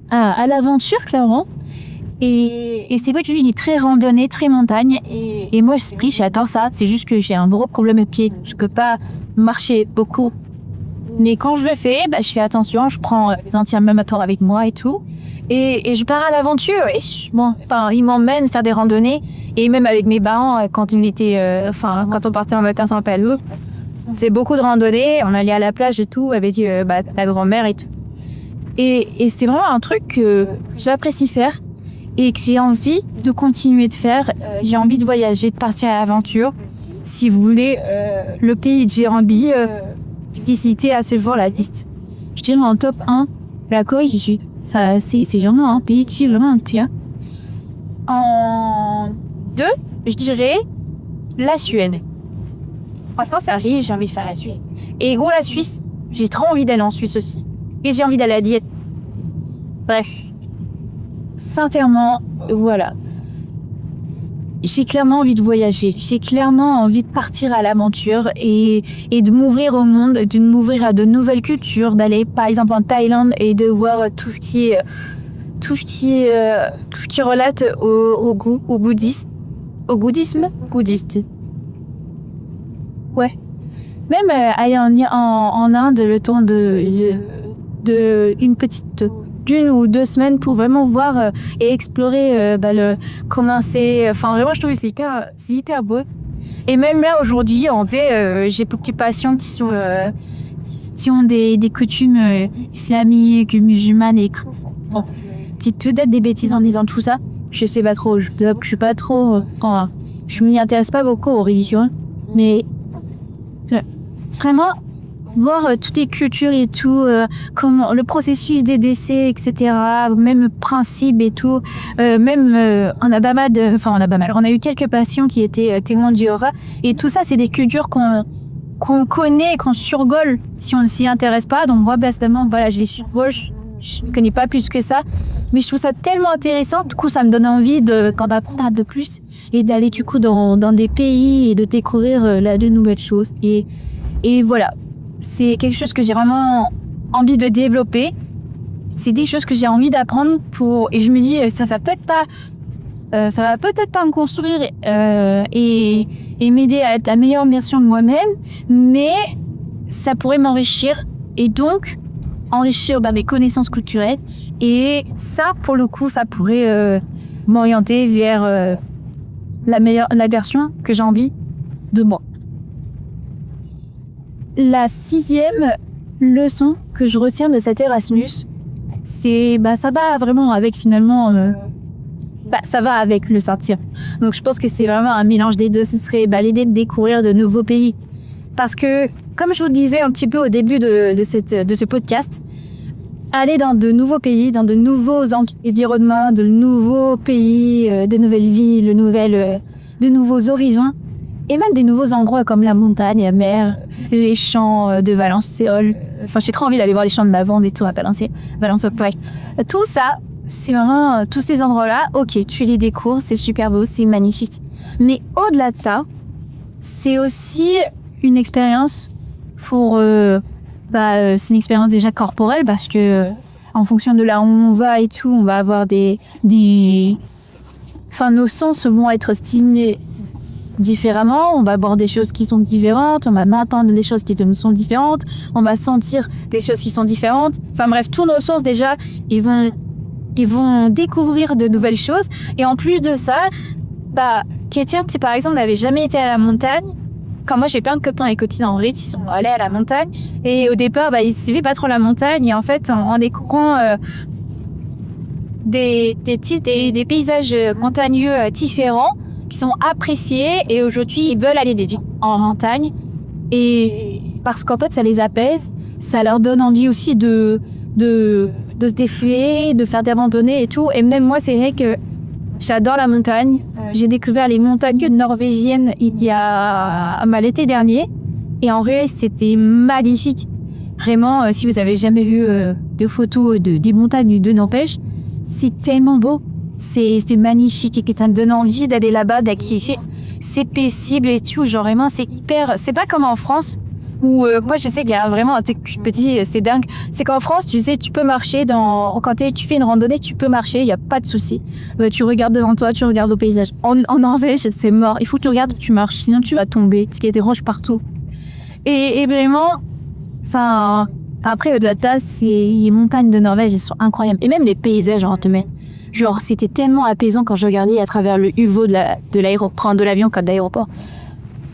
à l'aventure, clairement. Et c'est vrai que lui, il est très randonnée, très montagne. Et moi, j'adore ça. C'est juste que j'ai un gros problème au pied. Je peux pas marcher beaucoup. Mais quand je le fais, je fais attention. Je prends des anti-inflammatoires avec moi et tout. Et je pars à l'aventure. Et il m'emmène faire des randonnées. Et même avec mes parents, quand on partait en vacances en Palouse, c'est beaucoup de randonnées. On allait à la plage et tout, avec la grand-mère et tout. Et c'est vraiment un truc que j'apprécie faire. Et que j'ai envie de continuer de faire. J'ai envie de voyager, de partir à l'aventure. Si vous voulez, le pays de Gérambie, cité à ce jour la liste. Je dirais en top 1, la Corée du Sud. Ça, c'est vraiment un pays qui est vraiment un tien. En 2, je dirais la Suède. Franchement, ça arrive, j'ai envie de faire la Suède. Et la Suisse, j'ai trop envie d'aller en Suisse aussi. Et j'ai envie d'aller à Diète. Bref. Sincèrement, voilà. J'ai clairement envie de voyager. J'ai clairement envie de partir à l'aventure et de m'ouvrir au monde, de m'ouvrir à de nouvelles cultures, d'aller par exemple en Thaïlande et de voir tout ce qui relate au bouddhisme. Au bouddhisme bouddhiste. Ouais. Même aller en Inde le temps de une petite d'une ou 2 semaines pour vraiment voir et explorer comment c'est. Enfin, vraiment, je trouve que c'est hyper beau. Et même là, aujourd'hui, j'ai beaucoup de patients qui ont des coutumes islamiques, musulmanes et tout. Bon, c'est peut-être des bêtises en disant tout ça. Je sais pas trop. Je suis pas trop. Je m'y intéresse pas beaucoup aux religions. Mais vraiment, voir toutes les cultures et tout, comment le processus des décès, etc., même le principe et tout, même en Alabama, on a eu quelques patients qui étaient témoins du Jéhovah, et tout ça, c'est des cultures qu'on connaît, qu'on survole si on ne s'y intéresse pas. Donc moi, personnellement, je les survole, je ne connais pas plus que ça, mais je trouve ça tellement intéressant. Du coup, ça me donne envie d'en apprendre de plus et d'aller du coup dans des pays et de découvrir de nouvelles choses. Et voilà. C'est quelque chose que j'ai vraiment envie de développer. C'est des choses que j'ai envie d'apprendre et je me dis, ça va peut-être pas me construire et m'aider à être la meilleure version de moi-même, mais ça pourrait m'enrichir et donc enrichir mes connaissances culturelles. Et ça, pour le coup, ça pourrait m'orienter vers la version que j'ai envie de moi. La 6e leçon que je retiens de cet Erasmus, c'est ça va vraiment avec finalement ça va avec le sortir. Donc je pense que c'est vraiment un mélange des deux. Ce serait l'idée de découvrir de nouveaux pays, parce que comme je vous le disais un petit peu au début de ce podcast, aller dans de nouveaux pays, dans de nouveaux environnements, de nouveaux pays, de nouvelles villes, de nouveaux horizons. Et même des nouveaux endroits comme la montagne, la mer, les champs de Valence-Séol. Enfin, j'ai trop envie d'aller voir les champs de lavande et tout à Valence. Tout ça, c'est vraiment tous ces endroits-là. Ok, tu les découvres, c'est super beau, c'est magnifique. Mais au-delà de ça, c'est aussi une expérience pour... c'est une expérience déjà corporelle parce que en fonction de là où on va et tout, on va avoir nos sens vont être stimulés différemment, on va voir des choses qui sont différentes, on va entendre des choses qui sont différentes, on va sentir des choses qui sont différentes. Enfin bref, tous nos sens déjà, ils vont découvrir de nouvelles choses. Et en plus de ça, quelqu'un qui par exemple n'avait jamais été à la montagne, quand moi j'ai plein de copains et copines en Rite, ils sont allés à la montagne et au départ ils ne savaient pas trop la montagne, et en fait en découvrant des paysages montagneux différents, qui sont appréciés, et aujourd'hui ils veulent aller en montagne, et parce qu'en fait ça les apaise, ça leur donne envie aussi de se défouler, de faire des randonnées et tout. Et même moi, c'est vrai que j'adore la montagne. J'ai découvert les montagnes norvégiennes il y a l'été dernier, et en vrai c'était magnifique. Vraiment, si vous avez jamais vu de photos des montagnes de Norvège, c'est tellement beau. C'est magnifique et ça me donne envie d'aller là-bas, d'acquérir. C'est paisible et tout, genre vraiment c'est hyper... C'est pas comme en France Ou moi je sais qu'il y a vraiment un truc que je peux dire, c'est dingue. C'est qu'en France, tu sais, tu peux marcher quand tu fais une randonnée, tu peux marcher, il y a pas de souci. Tu regardes devant toi, tu regardes au paysage. En Norvège, c'est mort. Il faut que tu regardes où tu marches, sinon tu vas tomber. Parce qu'il y a des roches partout. Et vraiment, enfin, après au-delà de ça, les montagnes de Norvège, elles sont incroyables. Et même les paysages, genre c'était tellement apaisant quand je regardais à travers le UVO de l'avion comme d'aéroport.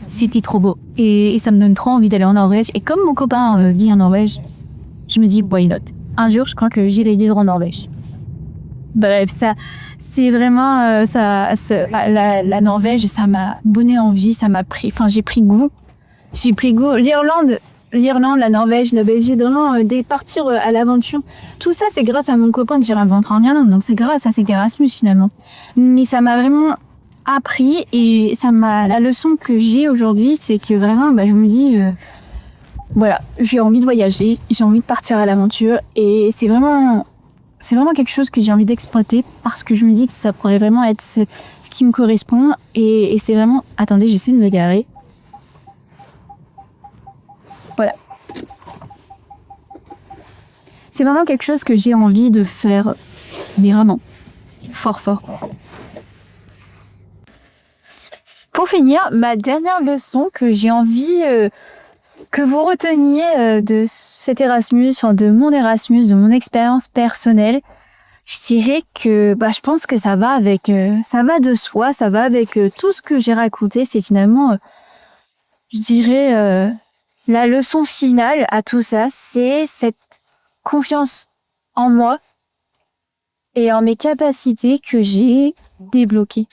C'était trop beau. Et ça me donne trop envie d'aller en Norvège. Et comme mon copain vit en Norvège, je me dis, why not? Un jour, je crois que j'irai vivre en Norvège. Bref, ça, c'est vraiment la Norvège, ça m'a donné envie, j'ai pris goût. L'Irlande, la Norvège, la Belgique, vraiment, partir à l'aventure. Tout ça, c'est grâce à mon copain que j'ai rencontré en Irlande. Donc, c'est grâce à cet Erasmus, finalement. Mais ça m'a vraiment appris et la leçon que j'ai aujourd'hui, c'est que vraiment, je me dis, voilà, j'ai envie de voyager, j'ai envie de partir à l'aventure et c'est vraiment quelque chose que j'ai envie d'exploiter parce que je me dis que ça pourrait vraiment être ce qui me correspond et c'est vraiment, attendez, j'essaie de me garer. Voilà. C'est vraiment quelque chose que j'ai envie de faire, mais vraiment, fort. Pour finir, ma dernière leçon que j'ai envie que vous reteniez de cet Erasmus, de mon Erasmus, de mon expérience personnelle, je dirais que je pense que ça va de soi, ça va avec tout ce que j'ai raconté. C'est finalement, je dirais, la leçon finale à tout ça, c'est cette confiance en moi et en mes capacités que j'ai débloquées.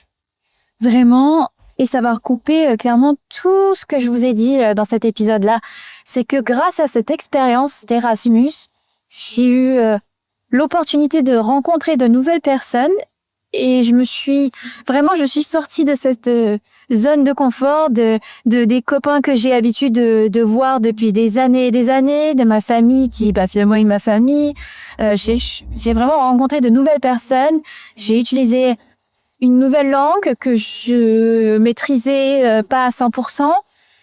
Vraiment. Et ça va recouper clairement tout ce que je vous ai dit dans cet épisode-là. C'est que grâce à cette expérience d'Erasmus, j'ai eu l'opportunité de rencontrer de nouvelles personnes et je suis sortie de cette zone de confort, des copains que j'ai l'habitude de voir depuis des années et des années, de ma famille qui finalement est ma famille. J'ai vraiment rencontré de nouvelles personnes. J'ai utilisé une nouvelle langue que je maîtrisais pas à 100%.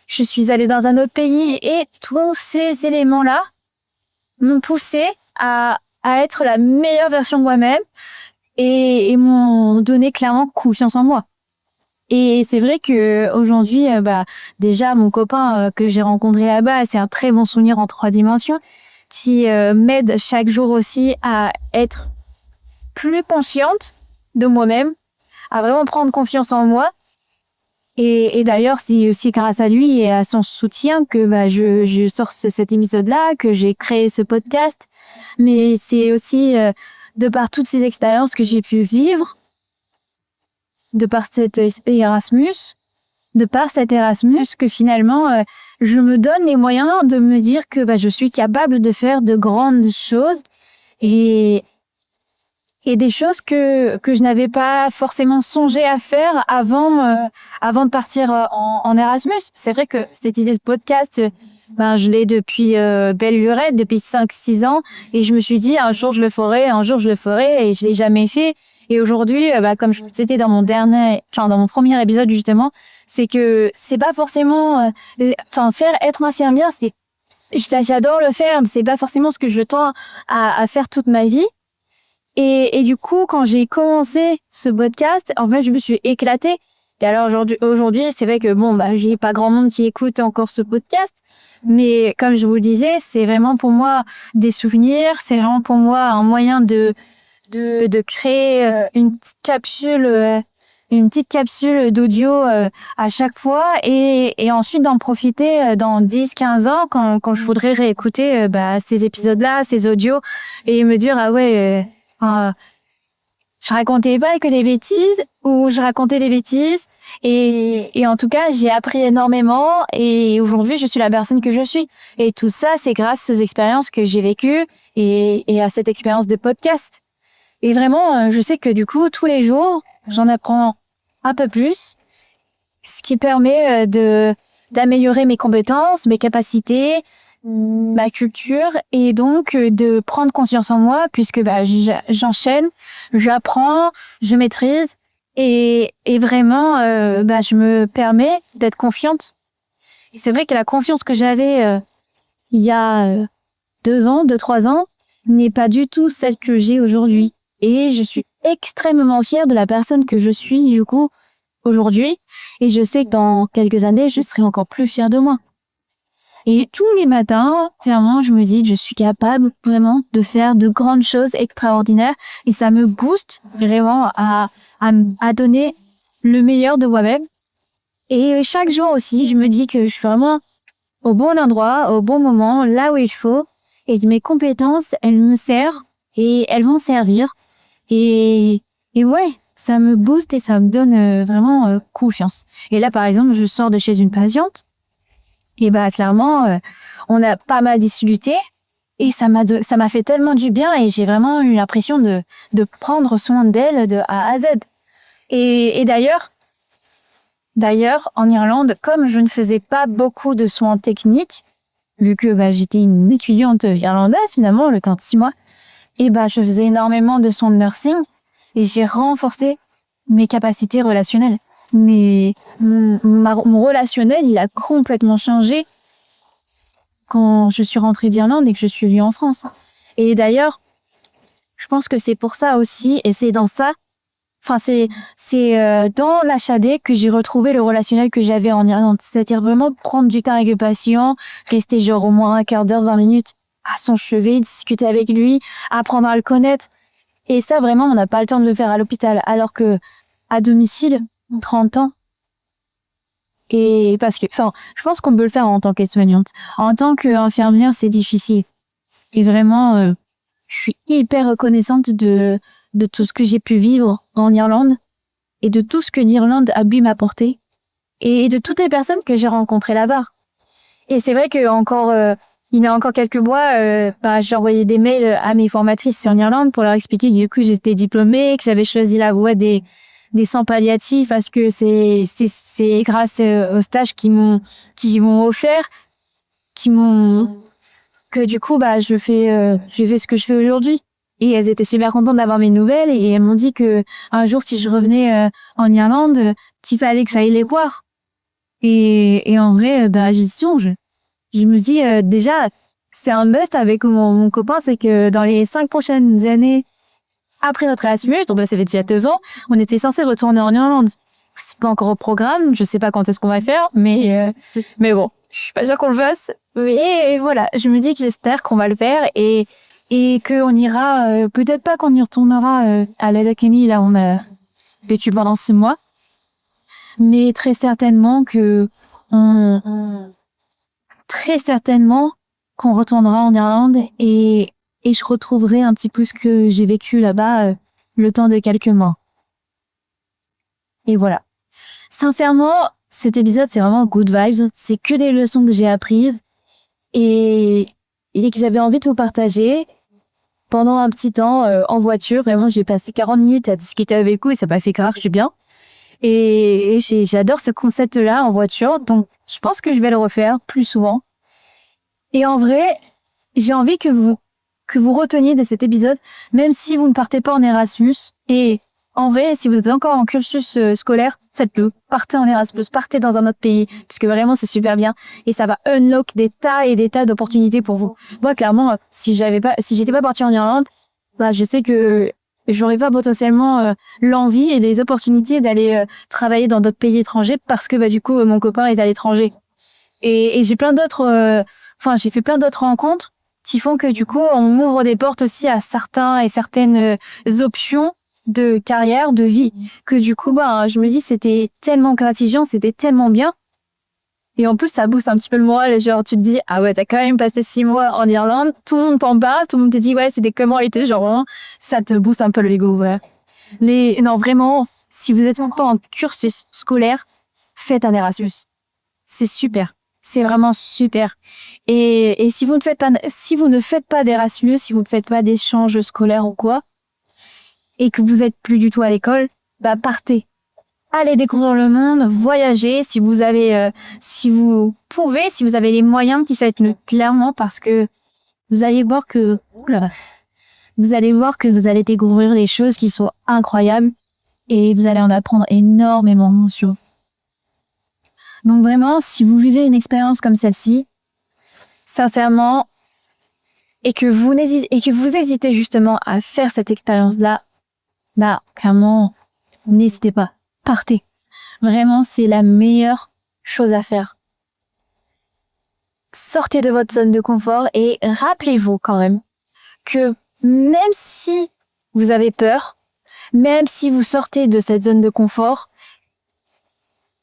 Je suis allée dans un autre pays et tous ces éléments-là m'ont poussée à être la meilleure version de moi-même et m'ont donné clairement confiance en moi. Et c'est vrai que aujourd'hui, déjà mon copain que j'ai rencontré là-bas, c'est un très bon souvenir en 3 dimensions qui m'aide chaque jour aussi à être plus consciente de moi-même, à vraiment prendre confiance en moi. Et d'ailleurs, c'est aussi grâce à lui et à son soutien que je sors cet épisode-là, que j'ai créé ce podcast. Mais c'est aussi de par toutes ces expériences que j'ai pu vivre, de par cet Erasmus, que finalement, je me donne les moyens de me dire que je suis capable de faire de grandes choses et des choses que je n'avais pas forcément songé à faire avant de partir en Erasmus. C'est vrai que cette idée de podcast, je l'ai depuis belle lurette, depuis 5-6 ans, et je me suis dit un jour je le ferai, et je l'ai jamais fait. Et aujourd'hui, comme c'était dans mon premier épisode justement, c'est que c'est pas forcément, être infirmière, j'adore le faire, mais c'est pas forcément ce que je tends à faire toute ma vie. Et du coup, quand j'ai commencé ce podcast, en fait, je me suis éclatée. Et alors aujourd'hui, c'est vrai que j'ai pas grand monde qui écoute encore ce podcast, mais comme je vous le disais, c'est vraiment pour moi des souvenirs, c'est vraiment pour moi un moyen de créer une petite capsule d'audio à chaque fois et ensuite d'en profiter dans 10-15 ans quand je voudrais réécouter ces épisodes-là, ces audios et me dire ah ouais je racontais pas que des bêtises ou je racontais des bêtises et en tout cas j'ai appris énormément et aujourd'hui je suis la personne que je suis et tout ça c'est grâce aux expériences que j'ai vécues et à cette expérience de podcast et vraiment je sais que du coup tous les jours j'en apprends un peu plus ce qui permet d'améliorer mes compétences, mes capacités, ma culture et donc de prendre confiance en moi puisque j'enchaîne, j'apprends, je maîtrise et vraiment je me permets d'être confiante Et c'est vrai que la confiance que j'avais il y a 3 ans, n'est pas du tout celle que j'ai aujourd'hui. Et je suis extrêmement fière de la personne que je suis, du coup, aujourd'hui. Et je sais que dans quelques années, je serai encore plus fière de moi. Et tous les matins, clairement, je me dis que je suis capable vraiment de faire de grandes choses extraordinaires. Et ça me booste vraiment à donner le meilleur de moi-même. Et chaque jour aussi, je me dis que je suis vraiment au bon endroit, au bon moment, là où il faut. Et mes compétences, elles me servent et elles vont servir. Et ouais, ça me booste et ça me donne vraiment confiance. Et là, par exemple, je sors de chez une patiente. Et bah, clairement, on a pas mal discuté. Et ça m'a fait tellement du bien et j'ai vraiment eu l'impression de prendre soin d'elle de A à Z. Et d'ailleurs, en Irlande, comme je ne faisais pas beaucoup de soins techniques, vu que bah, j'étais une étudiante irlandaise finalement, le temps de 6 mois, et bah, je faisais énormément de soins de nursing et j'ai renforcé mes capacités relationnelles. Mais mon relationnel, il a complètement changé quand je suis rentrée d'Irlande et que je suis venue en France. Et d'ailleurs, je pense que c'est pour ça aussi, et c'est dans ça, enfin c'est dans l'HAD que j'ai retrouvé le relationnel que j'avais en Irlande. C'est-à-dire vraiment prendre du temps avec le patient, rester genre au moins un quart d'heure, 20 minutes à son chevet, discuter avec lui, apprendre à le connaître. Et ça, vraiment, on n'a pas le temps de le faire à l'hôpital. Alors que à domicile, on prend le temps. Et parce que, enfin, je pense qu'on peut le faire en tant qu'aide-soignante. En tant qu'infirmière, c'est difficile. Et vraiment, je suis hyper reconnaissante de tout ce que j'ai pu vivre en Irlande et de tout ce que l'Irlande a pu m'apporter et de toutes les personnes que j'ai rencontrées là-bas. Et c'est vrai que il y a encore quelques mois, bah, j'ai envoyé des mails à mes formatrices en Irlande pour leur expliquer que du coup j'étais diplômée, que j'avais choisi la voie des soins palliatifs parce que c'est grâce aux stages qui m'ont offert, que du coup bah je fais ce que je fais aujourd'hui. Et elles étaient super contentes d'avoir mes nouvelles et elles m'ont dit que un jour si je revenais en Irlande, qu'il fallait que j'aille les voir. Et en vrai, bah j'y songe. Je me dis déjà, c'est un must avec mon copain, c'est que dans les 5 prochaines années, après notre Erasmus, donc là ça fait déjà 2 ans, on était censé retourner en Irlande. C'est pas encore au programme, je sais pas quand est-ce qu'on va le faire, mais bon, je suis pas sûre qu'on le fasse. Mais voilà, je me dis que j'espère qu'on va le faire et qu'on ira, peut-être pas qu'on y retournera à Letterkenny, là où on a vécu pendant 6 mois, mais très certainement très certainement qu'on retournera en Irlande et je retrouverai un petit peu ce que j'ai vécu là-bas le temps de quelques mois. Et voilà. Sincèrement, cet épisode, c'est vraiment good vibes. C'est que des leçons que j'ai apprises et que j'avais envie de vous partager pendant un petit temps en voiture. Vraiment, j'ai passé 40 minutes à discuter avec vous et ça m'a fait grave du bien. Et j'adore ce concept-là en voiture. Donc, je pense que je vais le refaire plus souvent. Et en vrai, j'ai envie que vous reteniez de cet épisode, même si vous ne partez pas en Erasmus. Et en vrai, si vous êtes encore en cursus scolaire, faites-le. Partez en Erasmus, partez dans un autre pays, puisque vraiment c'est super bien. Et ça va unlock des tas et des tas d'opportunités pour vous. Moi, clairement, si j'étais pas partie en Irlande, bah, je sais que j'aurais pas potentiellement l'envie et les opportunités d'aller travailler dans d'autres pays étrangers parce que bah du coup mon copain est à l'étranger. Et j'ai plein d'autres j'ai fait plein d'autres rencontres qui font que du coup, on m'ouvre des portes aussi à certains et certaines options de carrière, de vie, que du coup, bah, je me dis, c'était tellement gratifiant, c'était tellement bien. Et en plus, ça booste un petit peu le moral. Genre, tu te dis, ah ouais, t'as quand même passé 6 mois en Irlande, tout le monde t'en parle, tout le monde te dit, ouais, c'était comment l'été, genre, vraiment, ça te booste un peu l'ego, ouais. Non, vraiment, si vous êtes encore en cursus scolaire, faites un Erasmus. C'est super. C'est vraiment super. Et si vous ne faites pas d'Erasmus, si vous ne faites pas d'échanges scolaires ou quoi, et que vous êtes plus du tout à l'école, bah partez. Allez découvrir le monde, voyagez si vous avez, si vous pouvez, si vous avez les moyens, qui faites-le clairement parce que vous allez voir que, vous allez découvrir des choses qui sont incroyables et vous allez en apprendre énormément sur vous. Donc vraiment, si vous vivez une expérience comme celle-ci, sincèrement, et que vous hésitez justement à faire cette expérience-là, bah, clairement, n'hésitez pas. Partez. Vraiment, c'est la meilleure chose à faire. Sortez de votre zone de confort et rappelez-vous quand même que même si vous avez peur, même si vous sortez de cette zone de confort,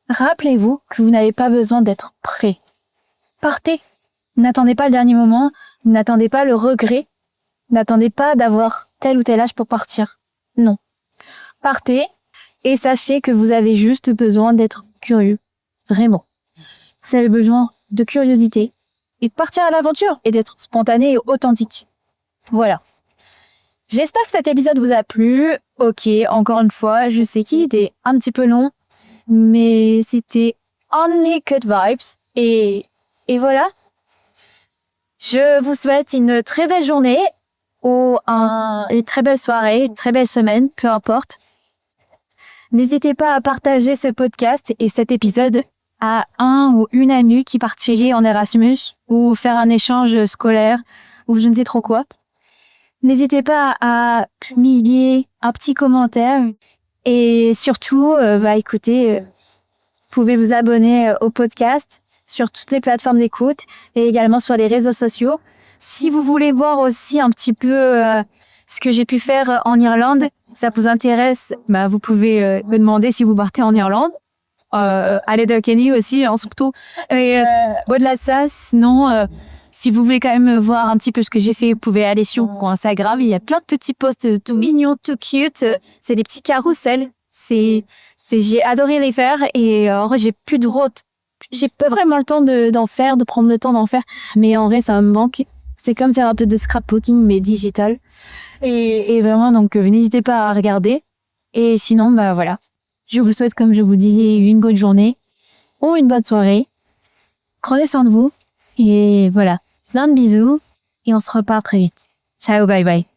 rappelez-vous que vous n'avez pas besoin d'être prêt. Partez. N'attendez pas le dernier moment, n'attendez pas le regret, n'attendez pas d'avoir tel ou tel âge pour partir. Non. Partez et sachez que vous avez juste besoin d'être curieux. Vraiment. Vous avez besoin de curiosité et de partir à l'aventure et d'être spontané et authentique. Voilà. J'espère que cet épisode vous a plu. Ok, encore une fois, je sais qu'il était un petit peu long, mais c'était only good vibes. Et voilà. Je vous souhaite une très belle journée ou une très belle soirée, une très belle semaine, peu importe. N'hésitez pas à partager ce podcast et cet épisode à un ou une amie qui partirait en Erasmus ou faire un échange scolaire ou je ne sais trop quoi. N'hésitez pas à publier un petit commentaire et surtout, écoutez, vous pouvez vous abonner au podcast sur toutes les plateformes d'écoute et également sur les réseaux sociaux. Si vous voulez voir aussi un petit peu ce que j'ai pu faire en Irlande, ça vous intéresse, vous pouvez me demander si vous partez en Irlande. À Letterkenny aussi, surtout. Et au-delà de ça, sinon, si vous voulez quand même voir un petit peu ce que j'ai fait, vous pouvez aller sur mon Instagram. Il y a plein de petits posts tout mignons, tout cute. C'est des petits carousels. J'ai adoré les faire et j'ai pas vraiment le temps de prendre le temps d'en faire. Mais en vrai, ça me manque. C'est comme faire un peu de scrapbooking, mais digital. Et vraiment, donc, n'hésitez pas à regarder. Et sinon, voilà. Je vous souhaite, comme je vous disais, une bonne journée ou une bonne soirée. Prenez soin de vous. Et voilà. Plein de bisous. Et on se repart très vite. Ciao, bye bye.